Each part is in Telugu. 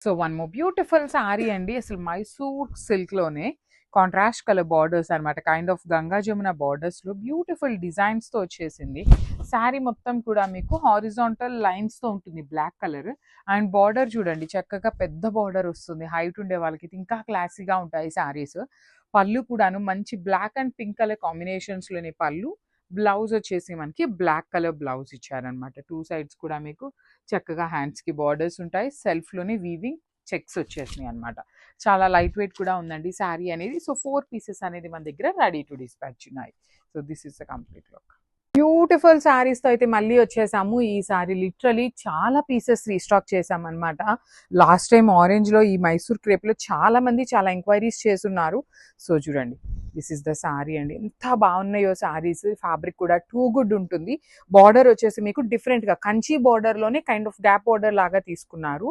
So one more beautiful sorry అండి. అసలు మైసూర్ సిల్క్ లోనే కాంట్రాస్ట్ కలర్ బార్డర్స్ అనమాట. Kind of Ganga Jamuna borders లో బ్యూటిఫుల్ డిజైన్స్ తో వచ్చేసింది. శారీ మొత్తం కూడా మీకు హారిజాంటల్ లైన్స్ తో ఉంటుంది బ్లాక్ కలర్. అండ్ బార్డర్ చూడండి చక్కగా పెద్ద బార్డర్ వస్తుంది. హైట్ ఉండే వాళ్ళకి ఇది ఇంకా క్లాసీగా ఉంటాయి శారీస్. పళ్ళు కూడాను మంచి black and pink colour combinations లోని పళ్ళు. బ్లౌజ్ వచ్చేసి మనకి బ్లాక్ కలర్ బ్లౌజ్ ఇచ్చారనమాట. టూ సైడ్స్ కూడా మీకు చక్కగా హ్యాండ్స్ కి బార్డర్స్ ఉంటాయి. సెల్ఫ్ లోని వీవింగ్ చెక్స్ వచ్చేసినాయి అనమాట. చాలా లైట్ వెయిట్ కూడా ఉందండి శారీ అనేది. సో 4 పీసెస్ అనేది మన దగ్గర రెడీ టు డిస్పాచ్ ఉన్నాయి. So this is the complete look. Beautiful శారీస్తో అయితే మళ్ళీ వచ్చేసాము. ఈ సారీ లిటరలీ చాలా పీసెస్ రీస్టాక్ చేసాం అనమాట. లాస్ట్ టైం ఆరెంజ్లో ఈ మైసూర్ క్రేప్లో చాలా మంది చాలా ఎంక్వైరీస్ చేస్తున్నారు. సో చూడండి, దిస్ ఇస్ ద సారీ అండి. ఎంత బాగున్నాయో సారీస్. ఫ్యాబ్రిక్ కూడా టూ గుడ్ ఉంటుంది. బార్డర్ వచ్చేసి మీకు డిఫరెంట్గా కంచి బార్డర్లోనే కైండ్ ఆఫ్ గ్యాప్ బార్డర్ లాగా తీసుకున్నారు.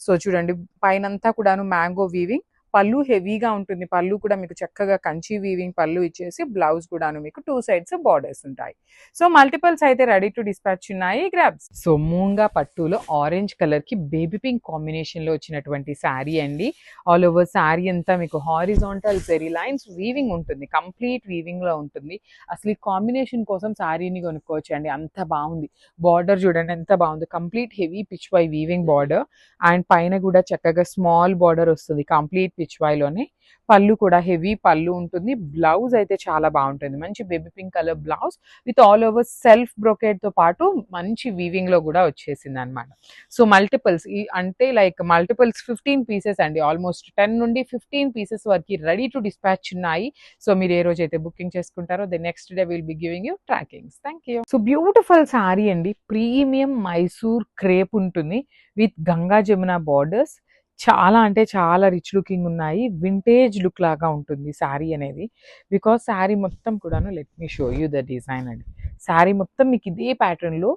సో చూడండి, పైనంతా కూడాను మ్యాంగో వీవింగ్. పళ్ళు హెవీగా ఉంటుంది. పళ్ళు కూడా మీకు చక్కగా కంచి వీవింగ్ పళ్ళు ఇచ్చేసి బ్లౌజ్ కూడాను మీకు టూ సైడ్స్ బార్డర్స్ ఉంటాయి. సో మల్టిపల్స్ అయితే రెడీ టు డిస్పాచ్ ఉన్నాయి. గ్రాబ్స్. సో మూంగా పట్టులో ఆరెంజ్ కలర్ కి బేబీ పింక్ కాంబినేషన్ లో వచ్చినటువంటి శారీ అండి. ఆల్ ఓవర్ శారీ అంతా మీకు హారిజాంటల్ జెరీ లైన్స్ వీవింగ్ ఉంటుంది. కంప్లీట్ వీవింగ్ లో ఉంటుంది. అసలు ఈ కాంబినేషన్ కోసం శారీని కొనుక్కోవచ్చు అండి, అంత బాగుంది. బార్డర్ చూడండి ఎంత బాగుంది. Complete heavy pichwai weaving border. And పైన కూడా చక్కగా స్మాల్ బార్డర్ వస్తుంది కంప్లీట్ పిచ్ వైలోనే. పళ్ళు కూడా హెవీ పళ్ళు ఉంటుంది. బ్లౌజ్ అయితే చాలా బాగుంటుంది. మంచి baby pink colour blouse with all over self brocade తో పాటు మంచి వీవింగ్ లో కూడా వచ్చేసింది అనమాట. సో మల్టిపుల్స్ అంటే లైక్ మల్టిపుల్స్ 15 పీసెస్ అండి. ఆల్మోస్ట్ 10 నుండి 15 పీసెస్ వరకు రెడీ టు డిస్పాచ్ ఉన్నాయి. సో మీరు ఏ రోజైతే బుకింగ్ చేసుకుంటారో the next day will be giving you trackings. Thank you. So beautiful sari అండి. ప్రీమియం మైసూర్ క్రేప్ ఉంటుంది విత్ గంగా జమున బార్డర్స్. చాలా అంటే చాలా రిచ్ లుకింగ్ ఉన్నాయి. వింటేజ్ లుక్ లాగా ఉంటుంది శారీ అనేది. బికాస్ శారీ మొత్తం కూడాను let me show you the design అండి. శారీ మొత్తం మీకు ఇదే ప్యాటర్న్లో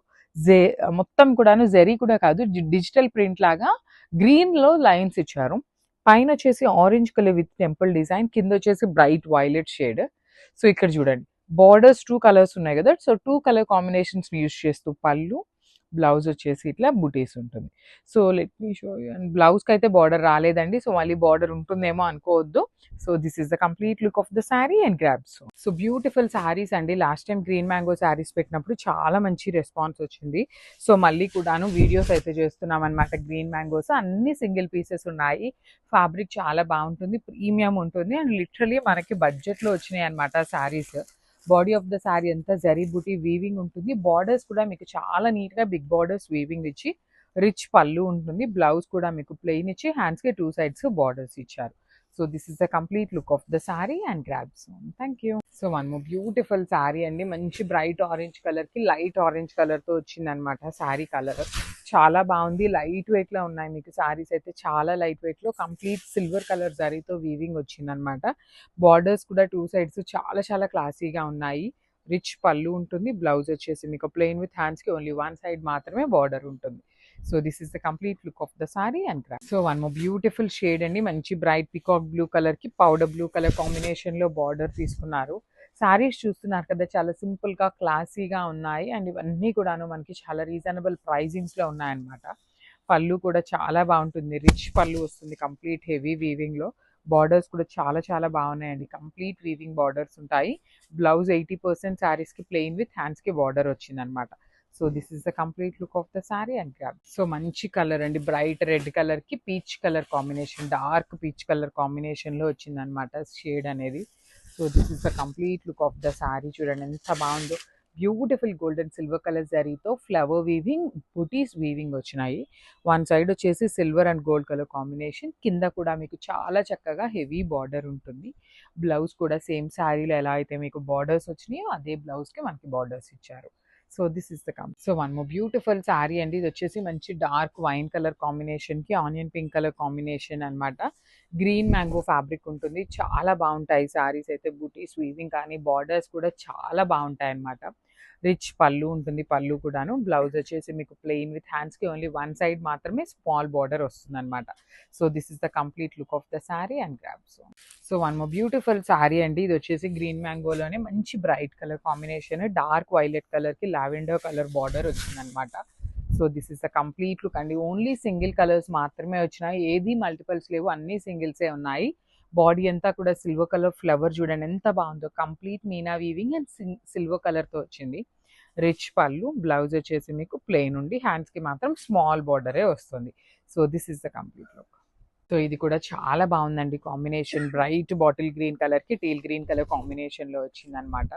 మొత్తం కూడాను జెరీ కూడా కాదు, డిజిటల్ ప్రింట్ లాగా గ్రీన్లో లైన్స్ ఇచ్చారు. పైన వచ్చేసి orange colour with temple design, కింద వచ్చేసి బ్రైట్ వైలెట్ షేడ్. సో ఇక్కడ చూడండి, బార్డర్స్ 2 కలర్స్ ఉన్నాయి కదా. సో 2 కలర్ కాంబినేషన్స్ యూస్ చేస్తూ పళ్ళు, బ్లౌజ్ వచ్చేసి ఇట్లా బుటీస్ ఉంటుంది. So let me show you. And బ్లౌజ్కి అయితే బార్డర్ రాలేదండి. సో మళ్ళీ బార్డర్ ఉంటుందేమో అనుకోవద్దు. So this is the complete look of the sari and grabs. So beautiful saris అండి. Last time green mango saris పెట్టినప్పుడు చాలా మంచి రెస్పాన్స్ వచ్చింది. సో మళ్ళీ కూడాను వీడియోస్ అయితే చేస్తున్నాం అనమాట. గ్రీన్ మ్యాంగోస్ అన్ని సింగిల్ పీసెస్ ఉన్నాయి. ఫ్యాబ్రిక్ చాలా బాగుంటుంది, ప్రీమియం ఉంటుంది. అండ్ లిటరలీ మనకి బడ్జెట్లో వచ్చినాయి అనమాట saris. Body of the sari అంతా జరీ బుటీ వీవింగ్ ఉంటుంది. బార్డర్స్ కూడా మీకు చాలా నీట్గా బిగ్ బార్డర్స్ వీవింగ్ ఇచ్చి రిచ్ పళ్ళు ఉంటుంది. బ్లౌజ్ కూడా మీకు ప్లెయిన్ ఇచ్చి హ్యాండ్స్కి 2 సైడ్స్ బార్డర్స్ ఇచ్చారు. So this is the complete look of the sari and grabs. Thank you. So one more beautiful sari అండి. మంచి బ్రైట్ ఆరెంజ్ కలర్కి లైట్ ఆరెంజ్ కలర్తో వచ్చింది అనమాట శారీ కలర్. చాలా బాగుంది. లైట్ వెయిట్లో ఉన్నాయి మీకు శారీస్ అయితే. చాలా లైట్ వెయిట్లో కంప్లీట్ సిల్వర్ కలర్ జరీతో వీవింగ్ వచ్చింది అనమాట. బార్డర్స్ కూడా 2 సైడ్స్ చాలా చాలా క్లాసీగా ఉన్నాయి. రిచ్ పళ్ళు ఉంటుంది. బ్లౌజ్ వచ్చేసి మీకు ప్లెయిన్ విత్ హ్యాండ్స్కి ఓన్లీ 1 సైడ్ మాత్రమే బార్డర్ ఉంటుంది. So this is the complete look of the sorry and gram. So one more beautiful shade అండి. మంచి బ్రైట్ పికాక్ బ్లూ కలర్కి పౌడర్ బ్లూ కలర్ కాంబినేషన్లో బార్డర్ తీసుకున్నారు. శారీస్ చూస్తున్నారు కదా, చాలా సింపుల్గా క్లాసీగా ఉన్నాయి. అండ్ ఇవన్నీ కూడాను మనకి చాలా రీజనబుల్ ప్రైజింగ్స్లో ఉన్నాయన్నమాట. పళ్ళు కూడా చాలా బాగుంటుంది. రిచ్ పళ్ళు వస్తుంది కంప్లీట్ హెవీ వీవింగ్లో. బార్డర్స్ కూడా చాలా చాలా బాగున్నాయండి. కంప్లీట్ వీవింగ్ బార్డర్స్ ఉంటాయి. బ్లౌజ్ 80% శారీస్కి ప్లెయిన్ విత్ హ్యాండ్స్కి బార్డర్ వచ్చిందనమాట. So this is the complete look of the sari and grab. So మంచి కలర్ అండి. బ్రైట్ రెడ్ కలర్కి peach colour combination, dark peach colour కాంబినేషన్లో వచ్చిందనమాట షేడ్ అనేది. So this is the complete look of the sari. చూడండి ఎంత బాగుందో. బ్యూటిఫుల్ గోల్డెన్ సిల్వర్ కలర్ జరీతో ఫ్లవర్ వీవింగ్, బుటీస్ వీవింగ్ వచ్చినాయి. వన్ సైడ్ వచ్చేసి silver and gold colour combination. కింద కూడా మీకు చాలా చక్కగా హెవీ బార్డర్ ఉంటుంది. బ్లౌజ్ కూడా సేమ్ శారీలో ఎలా అయితే మీకు బార్డర్స్ వచ్చినాయో అదే బ్లౌజ్కి మనకి బార్డర్స్ ఇచ్చారు. So this is the so one more beautiful sari అండి. ఇది వచ్చేసి మంచి డార్క్ వైన్ కలర్ కాంబినేషన్కి ఆనియన్ పింక్ కలర్ కాంబినేషన్ అనమాట. గ్రీన్ మ్యాంగో ఫ్యాబ్రిక్ ఉంటుంది. చాలా బాగుంటాయి శారీస్ అయితే. బుటీస్ వీవింగ్ కానీ బార్డర్స్ కూడా చాలా బాగుంటాయి అనమాట. రిచ్ పళ్ళు ఉంటుంది. పళ్ళు కూడాను. బ్లౌజ్ వచ్చేసి మీకు ప్లెయిన్ విత్ హ్యాండ్స్కి ఓన్లీ 1 సైడ్ మాత్రమే స్మాల్ బార్డర్ వస్తుంది అనమాట. So this is the complete look of the sari and grab. So one more beautiful sari అండి. ఇది వచ్చేసి గ్రీన్ మ్యాంగోలోనే మంచి bright colour combination, dark violet కలర్కి లావెండర్ కలర్ బార్డర్ వచ్చిందనమాట. So this is the complete look అండి. ఓన్లీ సింగిల్ కలర్స్ మాత్రమే వచ్చినాయి, ఏది మల్టిపల్స్ లేవు, అన్ని సింగిల్సే ఉన్నాయి. బాడీ అంతా కూడా సిల్వర్ కలర్ ఫ్లవర్ చూడండి ఎంత బాగుందో, complete Meena weaving and silver కలర్తో వచ్చింది. రిచ్ పళ్ళు, బ్లౌజ్ వచ్చేసి మీకు ప్లెయిన్ ఉండి హ్యాండ్స్కి మాత్రం స్మాల్ బార్డరే వస్తుంది. So this is the complete look. So ఇది కూడా చాలా బాగుందండి కాంబినేషన్, బ్రైట్ బాటిల్ గ్రీన్ కలర్కి టీల్ గ్రీన్ కలర్ కాంబినేషన్లో వచ్చిందనమాట.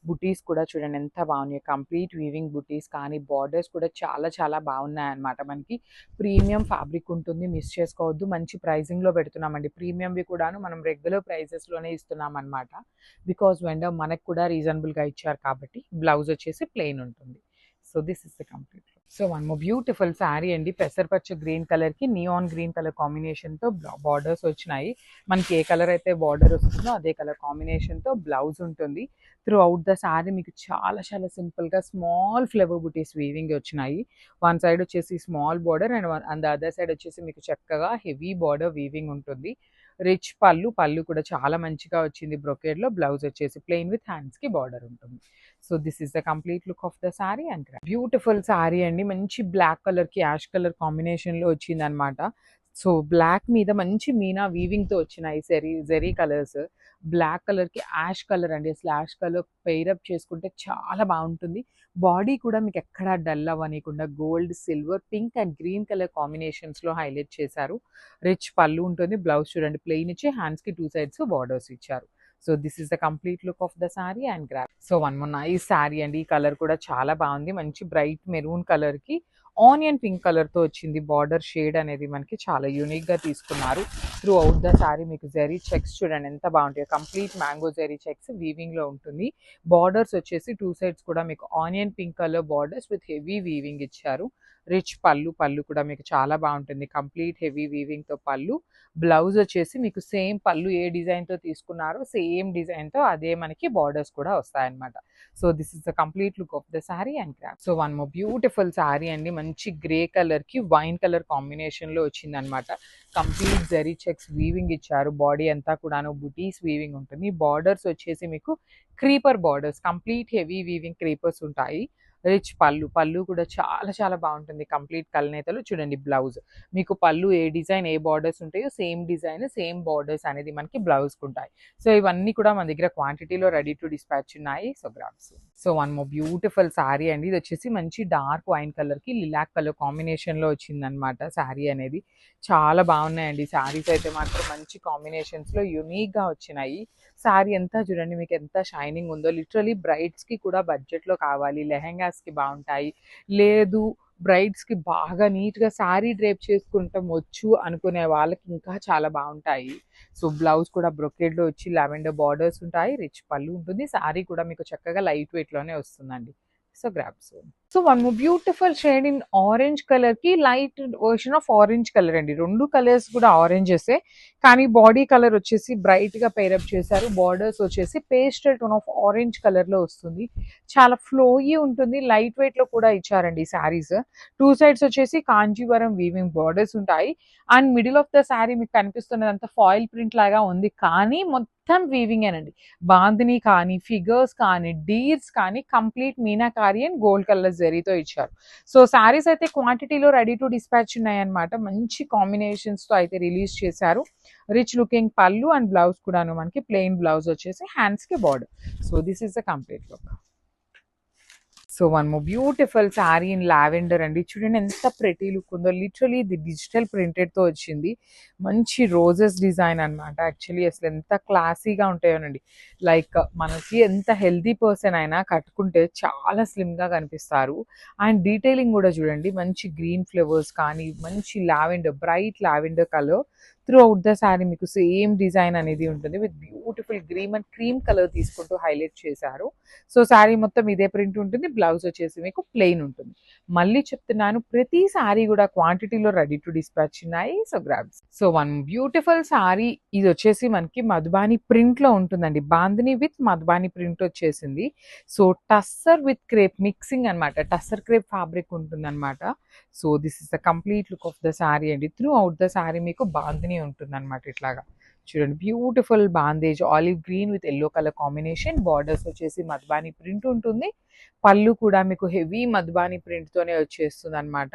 బుటీస్ కూడా చూడండి ఎంత బాగున్నాయి, కంప్లీట్ వీవింగ్ బుటీస్ కానీ బార్డర్స్ కూడా చాలా చాలా బాగున్నాయి అనమాట. మనకి ప్రీమియం ఫ్యాబ్రిక్ ఉంటుంది, మిస్ చేసుకోవద్దు. మంచి ప్రైజింగ్లో పెడుతున్నామండి, ప్రీమియంవి కూడాను మనం రెగ్యులర్ ప్రైజెస్లోనే ఇస్తున్నాం అనమాట. బికాజ్ వెండర్ మనకు కూడా రీజనబుల్గా ఇచ్చారు కాబట్టి. బ్లౌజ్ వచ్చేసి ప్లెయిన్ ఉంటుంది. So this is the complete. So one more beautiful sari అండి, పెసరపచ్చ గ్రీన్ కలర్కి నియాన్ గ్రీన్ కలర్ కాంబినేషన్తో బార్డర్స్ వచ్చినాయి. మనకి ఏ కలర్ అయితే బార్డర్ వస్తుందో అదే కలర్ కాంబినేషన్తో బ్లౌజ్ ఉంటుంది. త్రూ అవుట్ ద శారీ మీకు చాలా చాలా సింపుల్గా స్మాల్ ఫ్లవర్ బుటీస్ వీవింగ్ వచ్చినాయి. వన్ సైడ్ వచ్చేసి small border and the other side వచ్చేసి మీకు చక్కగా హెవీ బార్డర్ వీవింగ్ ఉంటుంది. రిచ్ పళ్ళు కూడా చాలా మంచిగా వచ్చింది బ్రొకేడ్లో. బ్లౌజ్ వచ్చేసి ప్లెయిన్ విత్ హ్యాండ్స్కి బార్డర్ ఉంటుంది. So this is the complete look of the sari and beautiful sari అండి. మంచి బ్లాక్ కలర్కి యాష్ కలర్ కాంబినేషన్లో వచ్చింది అనమాట. సో బ్లాక్ మీద మంచి మీనా వీవింగ్తో వచ్చినాయి జెరీ కలర్స్. బ్లాక్ కలర్కి యాష్ కలర్ అండి, అసలు యాష్ కలర్ పెయిరప్ చేసుకుంటే చాలా బాగుంటుంది. బాడీ కూడా మీకు ఎక్కడా డల్ అవ్వనీయకుండా gold, silver, pink and green colour కాంబినేషన్స్లో హైలైట్ చేశారు. రిచ్ పళ్ళు ఉంటుంది. బ్లౌజ్ చూడండి ప్లెయిన్ ఇచ్చి హ్యాండ్స్కి 2 sides బార్డర్స్ ఇచ్చారు. So this is the complete look of the sari and grab. So one more nice sari అండి, ఈ కలర్ కూడా చాలా బాగుంది. మంచి బ్రైట్ మెరూన్ కలర్కి ఆనియన్ పింక్ కలర్తో వచ్చింది. బార్డర్ షేడ్ అనేది మనకి చాలా యూనిక్గా తీసుకున్నారు. త్రూ అవుట్ ద శారీ మీకు జెరీ చెక్స్ చూడండి ఎంత బాగుంటాయి, కంప్లీట్ మ్యాంగో జెరీ చెక్స్ వీవింగ్లో ఉంటుంది. బార్డర్స్ వచ్చేసి 2 sides కూడా మీకు onion pink colour borders with heavy weaving ఇచ్చారు. రిచ్ పళ్ళు కూడా మీకు చాలా బాగుంటుంది, కంప్లీట్ హెవీ వీవింగ్తో పళ్ళు. బ్లౌజ్ వచ్చేసి మీకు సేమ్ పళ్ళు ఏ డిజైన్తో తీసుకున్నారో సేమ్ డిజైన్తో అదే మనకి బార్డర్స్ కూడా వస్తాయన్నమాట. So this is the complete look of the sari and craft. So one more beautiful sari అండి, మంచి గ్రే కలర్కి వైన్ కలర్ కాంబినేషన్లో వచ్చిందనమాట. కంప్లీట్ జెరీ చెక్స్ వీవింగ్ ఇచ్చారు. బాడీ అంతా కూడాను బుటీస్ వీవింగ్ ఉంటుంది. బార్డర్స్ వచ్చేసి మీకు creeper borders, complete heavy weaving creepers ఉంటాయి. రిచ్ పళ్ళు కూడా చాలా చాలా బాగుంటుంది, కంప్లీట్ కల్నేతలు చూడండి. బ్లౌజ్ మీకు పళ్ళు ఏ డిజైన్ ఏ బార్డర్స్ ఉంటాయో సేమ్ డిజైన్ సేమ్ బార్డర్స్ అనేది మనకి బ్లౌజ్కి ఉంటాయి. సో ఇవన్నీ కూడా మన దగ్గర క్వాంటిటీలో రెడీ టు డిస్పాచ్ ఉన్నాయి. So grams. So one more beautiful sari అండి, ఇది వచ్చేసి మంచి డార్క్ వైన్ కలర్కి లిలాక్ కలర్ కాంబినేషన్లో వచ్చిందనమాట. శారీ అనేది చాలా బాగున్నాయండి. శారీస్ అయితే మాత్రం మంచి కాంబినేషన్స్లో యూనిక్గా వచ్చినాయి. శారీ అంతా చూడండి మీకు ఎంత షైనింగ్ ఉందో. లిటరలీ బ్రైడ్స్కి కూడా బడ్జెట్లో కావాలి, లెహెంగాస్కి బాగుంటాయి, లేదు బ్రైడ్స్కి బాగా నీట్గా శారీ డ్రేప్ చేసుకుంటాం వచ్చు అనుకునే వాళ్ళకి ఇంకా చాలా బాగుంటాయి. సో బ్లౌజ్ కూడా బ్రొకేడ్లో వచ్చి లావెండర్ బార్డర్స్ ఉంటాయి. రిచ్ పళ్ళు ఉంటుంది. శారీ కూడా మీకు చక్కగా లైట్ వెయిట్లోనే వస్తుందండి. So grabs. So one more beautiful shade in orange కలర్కి light version of orange colour అండి. రెండు కలర్స్ కూడా ఆరెంజెసే, కానీ బాడీ కలర్ వచ్చేసి బ్రైట్గా పేరప్ చేశారు. బార్డర్స్ వచ్చేసి పేస్టల్ టోన్ ఆఫ్ ఆరెంజ్ కలర్లో వస్తుంది. చాలా ఫ్లోయీ ఉంటుంది, లైట్ వెయిట్లో కూడా ఇచ్చారండి ఈ శారీస్. 2 sides వచ్చేసి కాంజీవరం వీవింగ్ బార్డర్స్ ఉంటాయి. And middle of the sari మీకు కనిపిస్తున్నదంతా ఫాయిల్ ప్రింట్ లాగా ఉంది, కానీ మొత్తం వీవింగేనండి. బాందిని కానీ, ఫిగర్స్ కానీ, డీర్స్ కానీ complete meenakari and gold colour జరీతో ఇచ్చారు. సో శారీస్ అయితే క్వాంటిటీలో రెడీ టు డిస్పాచ్ ఉన్నాయన్నమాట. మంచి కాంబినేషన్స్తో అయితే రిలీజ్ చేశారు. రిచ్ లుకింగ్ పళ్ళు అండ్ బ్లౌజ్ కూడాను మనకి ప్లెయిన్ బ్లౌజ్ వచ్చేసి హ్యాండ్స్కి border. So this is the complete look. So one more beautiful sari in lavender అండి, చూడండి ఎంత ప్రెటీ లుక్ ఉందో. లిటరలీ ఇది డిజిటల్ ప్రింటెడ్తో వచ్చింది. మంచి రోజెస్ డిజైన్ అనమాట. యాక్చువల్లీ అసలు ఎంత క్లాసీగా ఉంటాయోనండి. లైక్ మనకి ఎంత హెల్దీ పర్సన్ అయినా కట్టుకుంటే చాలా స్లిమ్గా కనిపిస్తారు. అండ్ డీటెయిలింగ్ కూడా చూడండి, మంచి గ్రీన్ ఫ్లవర్స్ కానీ, మంచి lavender, bright lavender colour through out the sari మీకు సేమ్ డిజైన్ అనేది ఉంటుంది. With beautiful green and cream colour తీసుకుంటూ హైలైట్ చేశారు. సో శారీ మొత్తం ఇదే ప్రింట్ ఉంటుంది. బ్లౌజ్ వచ్చేసి మీకు ప్లెయిన్ ఉంటుంది. మళ్ళీ చెప్తున్నాను, ప్రతి శారీ కూడా క్వాంటిటీలో రెడీ టు డిస్పాచ్ ఉన్నాయి. So grabs. So one beautiful sari, ఇది వచ్చేసి మనకి మధుబాని ప్రింట్లో ఉంటుందండి. బాందిని విత్ మధుబాని ప్రింట్ వచ్చేసింది. So tussar with crepe mixing అనమాట. టస్సర్ క్రేప్ ఫ్యాబ్రిక్ ఉంటుంది అనమాట. So this is the complete look of the sari అండి. త్రూ అవుట్ ద శారీ మీకు బాందిని ఉంటుంది అనమాట. ఇట్లాగా చూడండి beautiful bandhej olive green with yellow colour combination. Borders వచ్చేసి మధుబాని ప్రింట్ ఉంటుంది. పళ్ళు కూడా మీకు హెవీ మధుబాని ప్రింట్తోనే వచ్చేస్తుంది అనమాట.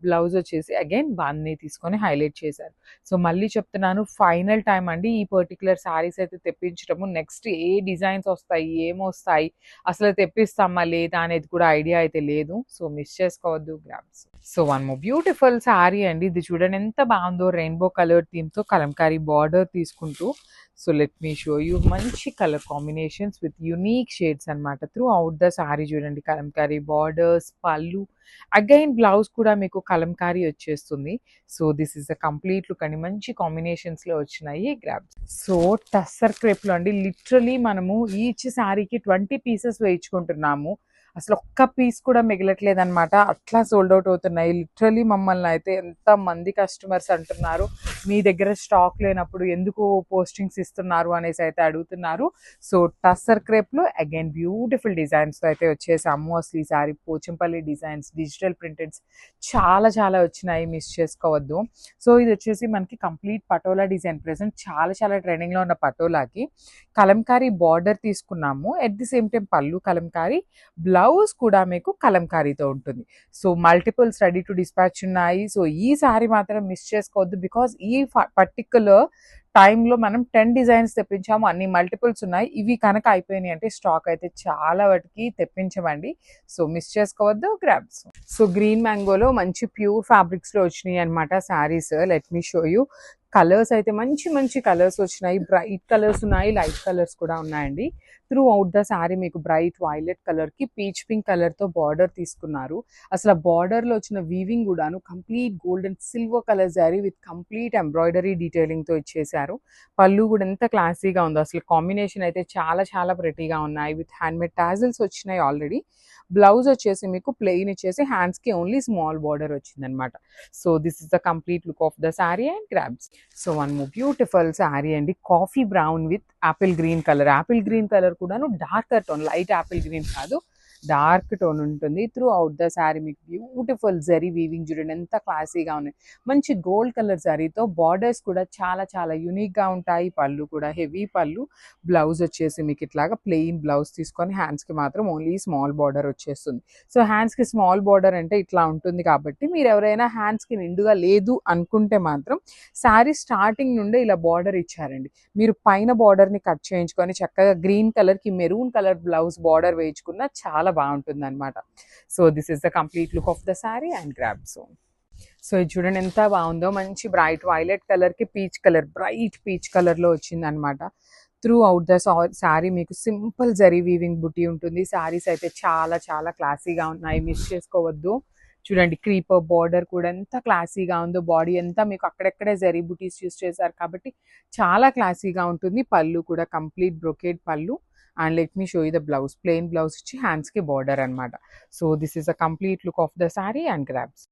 బ్లౌజ్ వచ్చేసి అగైన్ బాందిని తీసుకొని హైలైట్ చేశారు. సో మళ్ళీ చెప్తున్నాను, ఫైనల్ టైం అండి ఈ పర్టికులర్ శారీస్ అయితే తెప్పించడము. నెక్స్ట్ ఏ డిజైన్స్ వస్తాయి, ఏమొస్తాయి, అసలు తెప్పిస్తామా లేదా అనేది కూడా ఐడియా అయితే లేదు. సో మిస్ చేసుకోవద్దు grabs. So one more beautiful sari అండి. ఇది చూడండి ఎంత బాగుందో, రెయిన్బో కలర్ థీమ్తో కలంకారీ బార్డర్ తీసుకుంటూ. So let me show you మంచి colour combinations with unique shades అనమాట త్రూ అవుట్ ద శారీ. చూడండి Kalamkari borders, pallu, again blouse కూడా మీకు కలంకారీ వచ్చేస్తుంది. So this is a complete look అండి. మంచి కాంబినేషన్స్లో వచ్చినాయి గ్రాబ్స్. సో టస్సర్ క్రేప్లో అండి లిటరలీ మనము ఈచ్ శారీకి 20 పీసెస్ వేయించుకుంటున్నాము. అసలు ఒక్క పీస్ కూడా మిగలట్లేదు అనమాట. అట్లా సోల్డ్ అవుట్ అవుతున్నాయి. లిటరలీ మమ్మల్ని అయితే ఎంతమంది కస్టమర్స్ అంటున్నారు, మీ దగ్గర స్టాక్ లేనప్పుడు ఎందుకు పోస్టింగ్స్ ఇస్తున్నారు అనేసి అయితే అడుగుతున్నారు. సో టస్సర్ క్రేప్లో అగైన్ బ్యూటిఫుల్ డిజైన్స్తో అయితే వచ్చేసాము. అసలు ఈసారి పోచంపల్లి డిజైన్స్, డిజిటల్ ప్రింటెడ్స్ చాలా చాలా వచ్చినాయి, మిస్ చేసుకోవద్దు. సో ఇది వచ్చేసి మనకి కంప్లీట్ పటోలా డిజైన్. ప్రెసెంట్ చాలా చాలా ట్రెండింగ్లో ఉన్న పటోలాకి కలంకారీ బార్డర్ తీసుకున్నాము. ఎట్ ది సేమ్ టైం పళ్ళు కలంకారీ, బ్లౌజ్ కూడా మీకు కలంకారీతో ఉంటుంది. So multiples ready to dispatch ఉన్నాయి. సో ఈ సారీ మాత్రం మిస్ చేసుకోవద్దు. బికాజ్ ఈ పర్టికులర్ టైంలో మనం 10 డిజైన్స్ తెప్పించాము, అన్ని మల్టిపుల్స్ ఉన్నాయి. ఇవి కనుక అయిపోయినాయి అంటే స్టాక్ అయితే చాలా వాటికి తెప్పించమండి. సో మిస్ చేసుకోవద్దు గ్రాబ్స్. సో గ్రీన్ మ్యాంగోలో మంచి ప్యూర్ ఫ్యాబ్రిక్స్లో వచ్చినాయి అనమాట saris. Let me show you. Colours అయితే మంచి మంచి కలర్స్ వచ్చినాయి. బ్రైట్ కలర్స్ ఉన్నాయి, లైట్ కలర్స్ కూడా ఉన్నాయండి. త్రూ అవుట్ ద శారీ మీకు బ్రైట్ వైలెట్ కలర్కి పీచ్ పింక్ కలర్తో బార్డర్ తీసుకున్నారు. అసలు ఆ బార్డర్లో వచ్చిన వీవింగ్ కూడాను complete gold and silver colour sari with complete embroidery డీటెయిలింగ్తో ఇచ్చేసారు. పళ్ళు కూడా ఎంత క్లాసీగా ఉందో, అసలు కాంబినేషన్ అయితే చాలా చాలా ప్రెటీగా ఉన్నాయి. విత్ హ్యాండ్మేడ్ టాజిల్స్ వచ్చినాయి ఆల్రెడీ. బ్లౌజ్ వచ్చేసి మీకు ప్లెయిన్ ఇచ్చేసి హ్యాండ్స్కి ఓన్లీ స్మాల్ బార్డర్ వచ్చిందనమాట. So this is the complete look of the sari and grabs. So one more beautiful sari అండి. Coffee brown with apple green colour. Apple green colour కూడాను darker tone, light apple green కాదు, డార్క్ టోన్ ఉంటుంది. త్రూ అవుట్ ద శారీ మీకు బ్యూటిఫుల్ జరీ వీవింగ్ చూడండి ఎంత క్లాసీగా ఉన్నాయి. మంచి గోల్డ్ కలర్ జరీతో బార్డర్స్ కూడా చాలా చాలా యూనిక్గా ఉంటాయి. పళ్ళు కూడా హెవీ పళ్ళు. బ్లౌజ్ వచ్చేసి మీకు ఇట్లాగా ప్లెయిన్ బ్లౌజ్ తీసుకొని హ్యాండ్స్కి మాత్రం ఓన్లీ స్మాల్ బార్డర్ వచ్చేస్తుంది. సో హ్యాండ్స్కి స్మాల్ బార్డర్ అంటే ఇట్లా ఉంటుంది కాబట్టి మీరు ఎవరైనా హ్యాండ్స్కి నిండుగా లేదు అనుకుంటే మాత్రం శారీ స్టార్టింగ్ నుండే ఇలా బార్డర్ ఇచ్చారండి. మీరు పైన బార్డర్ని కట్ చేయించుకొని చక్కగా గ్రీన్ కలర్కి మెరూన్ కలర్ బ్లౌజ్ బార్డర్ వేయించుకున్న చాలా బాగుంటుంది అనమాట. So this is the complete look of the sari and grabs. So ఇది చూడండి ఎంత బాగుందో, మంచి బ్రైట్ వైలెట్ కలర్కి పీచ్ కలర్, బ్రైట్ పీచ్ కలర్లో వచ్చింది అనమాట. త్రూ అవుట్ ద శారీ మీకు సింపుల్ జరీ వీవింగ్ బుటీ ఉంటుంది. శారీస్ అయితే చాలా చాలా క్లాసీగా ఉన్నాయి, మిస్ చేసుకోవద్దు. చూడండి క్రీపర్ బార్డర్ కూడా ఎంత క్లాసీగా ఉందో, బాడీ ఎంత మీకు అక్కడెక్కడే జరీ బుటీస్ యూస్ చేశారు కాబట్టి చాలా క్లాసీగా ఉంటుంది. పళ్ళు కూడా కంప్లీట్ బ్రొకేడ్ పళ్ళు. And let me show you the blouse. Plain blouse ఇచ్చి హ్యాండ్స్కి బార్డర్ అనమాట. So this is a complete look of the sari and grabs.